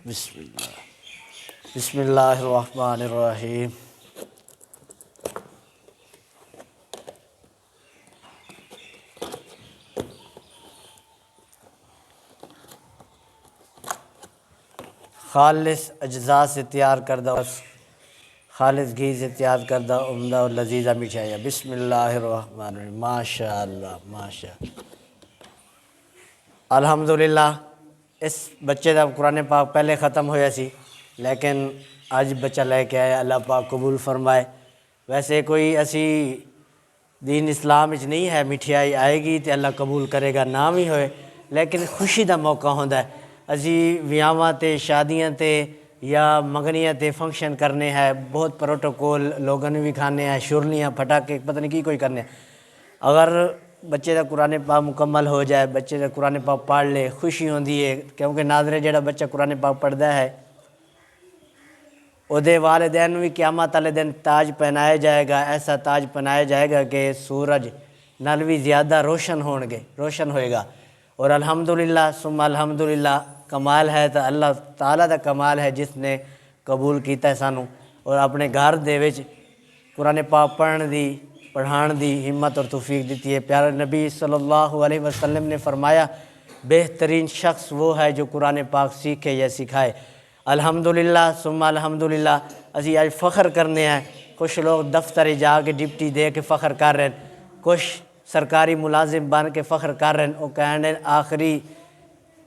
بسم اللہ الرحمن الرحیم۔ خالص اجزاء سے تیار کردہ خالص گھی سے تیار کردہ عمدہ اور لذیذہ مٹھائیاں۔ بسم اللہ الرحمن الرحیم۔ ماشاء اللہ ماشاء اللہ۔ الحمدللہ اس بچے کا قرآن پاک پہلے ختم ہویا سی، لیکن اج بچہ لے کے آیا، اللہ پاک قبول فرمائے۔ ویسے کوئی اسی دین اسلام وچ نہیں ہے مٹھائی آئے گی تو اللہ قبول کرے گا، نام ہی ہوئے، لیکن خوشی دا موقع ہوندا ہے۔ اسی ویاواں تے شادیاں تے یا منگنیاں تے فنکشن کرنے ہیں، بہت پروٹوکول لوگوں نے بھی کھانے ہیں، شرلیاں پٹاخے پتہ نہیں کوئی کرنے ہیں۔ اگر بچے کا قرآن پاک مکمل ہو جائے، بچے کا قرآن پاک پڑھ لے، خوشی ہوندی ہے، کیونکہ ناظرین جڑا بچہ قرآن پاک پڑھدا ہے او دے والدین بھی قیامت والے دن تاج پہنایا جائے گا، ایسا تاج پہنایا جائے گا کہ سورج نال بھی زیادہ روشن ہوئے گا۔ اور الحمدللہ ثم الحمدللہ کمال ہے تو اللہ تعالیٰ دا کمال ہے جس نے قبول کیتا ہے سانوں، اور اپنے گھر دے وچ قرآن پاک پڑھان دی ہمت اور توفیق دیتی ہے۔ پیارے نبی صلی اللہ علیہ وسلم نے فرمایا بہترین شخص وہ ہے جو قرآن پاک سیکھے یا سکھائے۔ الحمدللہ ثم الحمدللہ اسی آج فخر کرنے ہیں۔ کچھ لوگ دفتر جا کے ڈپٹی دے کے فخر کر رہے ہیں، کچھ سرکاری ملازم بن کے فخر کر رہے ہیں، وہ کہہ رہے ہیں آخری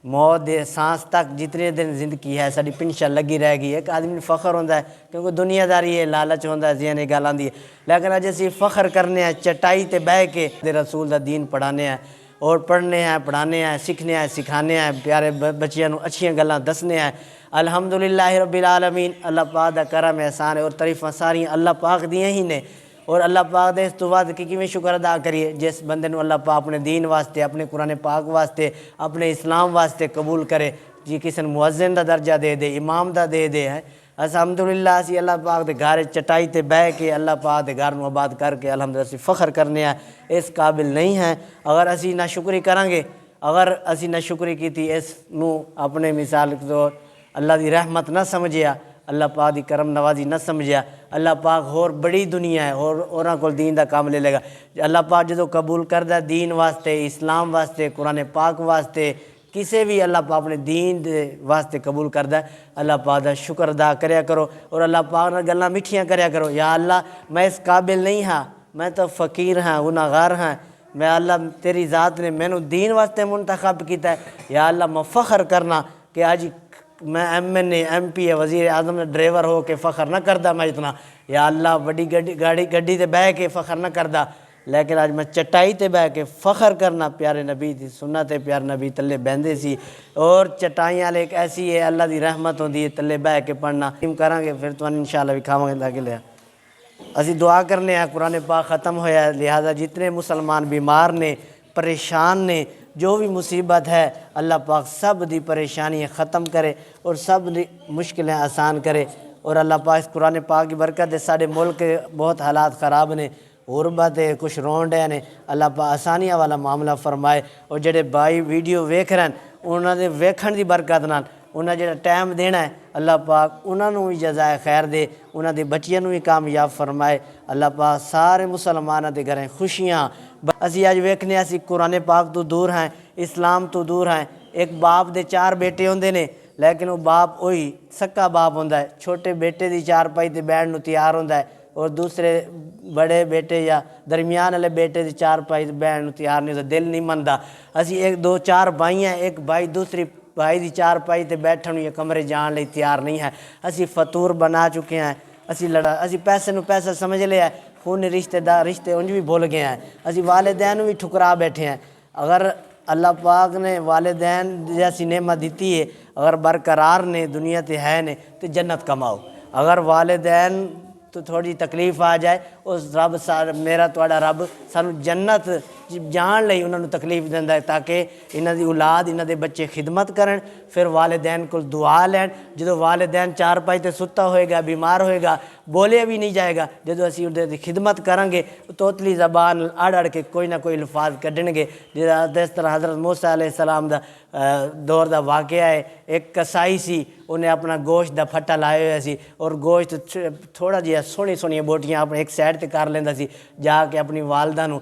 موت دے سانس تک جتنے دن زندگی ہے ساری پنشن لگی رہے گی۔ ایک آدمی فخر ہوتا ہے کیونکہ دنیا داری ہے، لالچ ہوتا ہے، ذہن گل آتی ہے، لیکن اج اسی فخر کرنے ہیں چٹائی تے بہ کے رسول دا دین پڑھانے ہیں، اور پڑھنے ہیں، پڑھانے ہیں، سیکھنے ہیں، سکھانے ہیں، پیارے بچیاں نوں اچھیاں گلاں دسنے ہیں۔ الحمدللہ رب العالمین، اللہ پاک دا کرم احسان ہے، اور تعریفاں ساریاں اللہ پاک دیاں ہی نے، اور اللہ پاک دے اس تو بعد کیویں شکر ادا کریے جس بندے نوں اللہ پاک اپنے دین واسطے، اپنے قرآن پاک واسطے، اپنے اسلام واسطے قبول کرے، جی کسی نے مؤذن دا درجہ دے دے، امام دا دے دے ہے۔ الحمدللہ اسی اللہ پاک دے گھر چٹائی تے بہ کے اللہ پاک دے گھر نوں آباد کر کے الحمدللہ اسی فخر کرنے ہیں، اس قابل نہیں ہیں۔ اگر اسی ناشکری کریں گے، اگر اسی ناشکری کیتی، اس نوں اپنے مثال طور اللہ دی رحمت نہ سمجھیا، اللہ پاک دی کرم نوازی نہ سمجھیا، اللہ پاک اور بڑی دنیا ہے، اور اوراں کول دین دا کام لے لے گا۔ اللہ پاک جدو قبول کردا دین واسطے، اسلام واسطے، قرآن پاک واسطے، کسے بھی اللہ پاک اپنے دین دے واسطے قبول کردا ہے، اللہ پاک دا شکر ادا کریا کرو، اور اللہ پاک نال گلاں میٹھیاں کریا کرو۔ یا اللہ میں اس قابل نہیں ہاں، میں تو فقیر ہاں، گناہگار ہاں، میں اللہ تیری ذات نے مینوں دین واسطے منتخب کیتا ہے۔ یا اللہ میں فخر کرنا کہ آج میں ایم این اے، ایم پی اے، وزیر اعظم نے ڈرائیور ہو کے فخر نہ کردا میں اتنا، یا اللہ بڑی گڈی تے بہ کے فخر نہ کردا، لیکن آج میں چٹائی تے بہ کے فخر کرنا۔ پیارے نبی دی سنت ہے، پیارے نبی تلے بہندے سی، اور چٹائیاں والے ایک ایسی ہے اللہ دی رحمت ہوندی ہے تلے بہ کے پڑھنا۔ کریں گے پھر تمہیں انشاءاللہ بھی کھاواں گے لگے لیا۔ اسی دعا کرنے ہیں قرآن پاک ختم ہویا، لہذا جتنے مسلمان بیمار نے، پریشان نے، جو بھی مصیبت ہے اللہ پاک سب دی پریشانیاں ختم کرے اور سب دی مشکلیں آسان کرے، اور اللہ پاک اس قرآن پاک کی برکت ہے سارے ملک کے بہت حالات خراب نے، غربت ہے، کچھ رون ڈے نے، اللہ پاک آسانیاں والا معاملہ فرمائے، اور جڑے بھائی ویڈیو ویکھ رہے ہیں انہوں نے ویکھن دی برکت نال انہیں جڑا ٹائم دینا ہے اللہ پاک انہوں نے بھی جزائے خیر دے، انہوں دے بچیاں بھی کامیاب فرمائے۔ اللہ پاک سارے مسلمانوں دے گھریں خوشیاں۔ اسی آج ویکھنے اسی قرآن پاک تو دور ہیں، اسلام تو دور ہیں۔ ایک باپ دے 4 بیٹے ہوندے نے، لیکن وہ باپ وہی سکا باپ ہوندا ہے، چھوٹے بیٹے دی چارپائی تے بیٹھن نوں تیار ہوندا ہے، اور دوسرے بڑے بیٹے یا درمیان والے بیٹے دی چارپائی تے بیٹھن نوں تیار نہیں ہوتا، دل نہیں مندا۔ اسی 1 2 4 بھائی ہیں، ایک بھائی دوسری بھائی دی چارپائی تے بیٹھن یا کمرے جان لئی تیار نہیں ہے۔ اسی فطور بنا چکے ہیں، اسی پیسے نوں پیسہ سمجھ لیا ہے، خون رشتے انج بھی بھول گئے ہیں، اسی والدین بھی ٹھکرا بیٹھے ہیں۔ اگر اللہ پاک نے والدین جیسی نعمت دیتی ہے، اگر برقرار نے دنیا تے ہے نے تو جنت کماؤ۔ اگر والدین تو تھوڑی تکلیف آ جائے، اس رب میرا تہاڈا رب سانو جنت جان لئی انہوں نے تکلیف دیندا ہے تاکہ انہاں دی اولاد، انہاں دے بچے خدمت کرن، پھر والدین کو دعا لین۔ جدو والدین چارپائی تے ستا ہوئے گا، بیمار ہوئے گا، ਬੋਲਿਆ ਵੀ ਨਹੀਂ ਜਾਏਗਾ। ਜਦੋਂ ਅਸੀਂ ਉਹਦੀ ਖਿਦਮਤ ਕਰਾਂਗੇ ਤੋਤਲੀ ਜ਼ਬਾਨ ਅੜ ਅੜ ਕੇ ਕੋਈ ਨਾ ਕੋਈ ਲਫ਼ਾਜ਼ ਕੱਢਣਗੇ। ਜਿਸ ਤਰ੍ਹਾਂ ਹਜ਼ਰਤ ਮੂਸਾ ਅਲੈਹਿ ਸਲਾਮ ਦਾ ਦੌਰ ਦਾ ਵਾਕਿਆ ਹੈ। ਇੱਕ ਕਸਾਈ ਸੀ, ਉਹਨੇ ਆਪਣਾ ਗੋਸ਼ਤ ਦਾ ਫੱਟਾ ਲਾਇਆ ਹੋਇਆ ਸੀ ਔਰ ਗੋਸ਼ਤ ਥੋੜ੍ਹਾ ਜਿਹਾ ਸੋਹਣੀਆਂ ਬੋਟੀਆਂ ਆਪਣੇ ਇੱਕ ਸਾਈਡ 'ਤੇ ਕਰ ਲੈਂਦਾ ਸੀ। ਜਾ ਕੇ ਆਪਣੀ ਵਾਲਦਾ ਨੂੰ,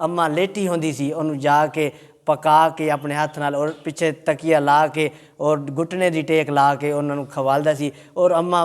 ਅੰਮਾ ਲੇਟੀ ਹੁੰਦੀ ਸੀ, ਉਹਨੂੰ ਜਾ ਕੇ ਪਕਾ ਕੇ ਆਪਣੇ ਹੱਥ ਨਾਲ ਔਰ ਪਿੱਛੇ ਤਕੀਆ ਲਾ ਕੇ ਔਰ ਘੁਟਨੇ ਦੀ ਟੇਕ ਲਾ ਕੇ ਉਹਨਾਂ ਨੂੰ ਖਵਾਲਦਾ ਸੀ। ਔਰ ਅੰਮਾ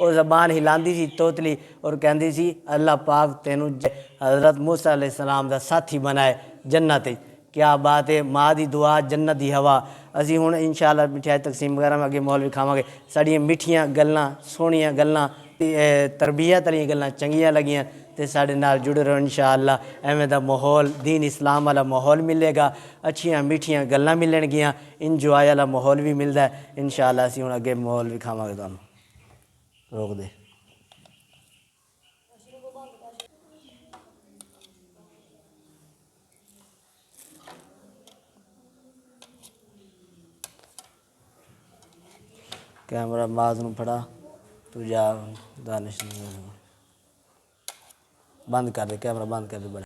ਉਹ ਜ਼ਬਾਨ ਹਿਲਾਉਂਦੀ ਸੀ ਤੋਤਲੀ ਔਰ ਕਹਿੰਦੀ ਸੀ ਅੱਲਾਹ ਪਾਕ ਤੈਨੂੰ حضرت موسیٰ علیہ السلام ਦਾ ਸਾਥੀ ਬਣਾਏ ਜੰਨਤ। کیا بات ہے، ماں دی دعا جنت دی ہوا۔ اسی ہوں انشاءاللہ مٹھائی تقسیم وغیرہ میں اگے مولوی کھاواں گے۔ ساڑیاں میٹھیاں گلاں، سونیاں گلاں، تربیت والی گلاں چنگیاں لگیاں تے ساڑے نال جڑے رہو انشاءاللہ۔ ایویں دا ماحول، دین اسلام والا ماحول ملے گا، اچھیاں میٹھیاں گلاں ملن گیاں، انجوائے والا ماحول بھی ملدا ہے انشاءاللہ۔ اسی ہوں اگے مولوی کھاواں گے، تانوں روک دے۔ کیمرہ معاذ نو پھڑا، تو جا دانش بند کر دے، کیمرہ بند کر دے بڑا۔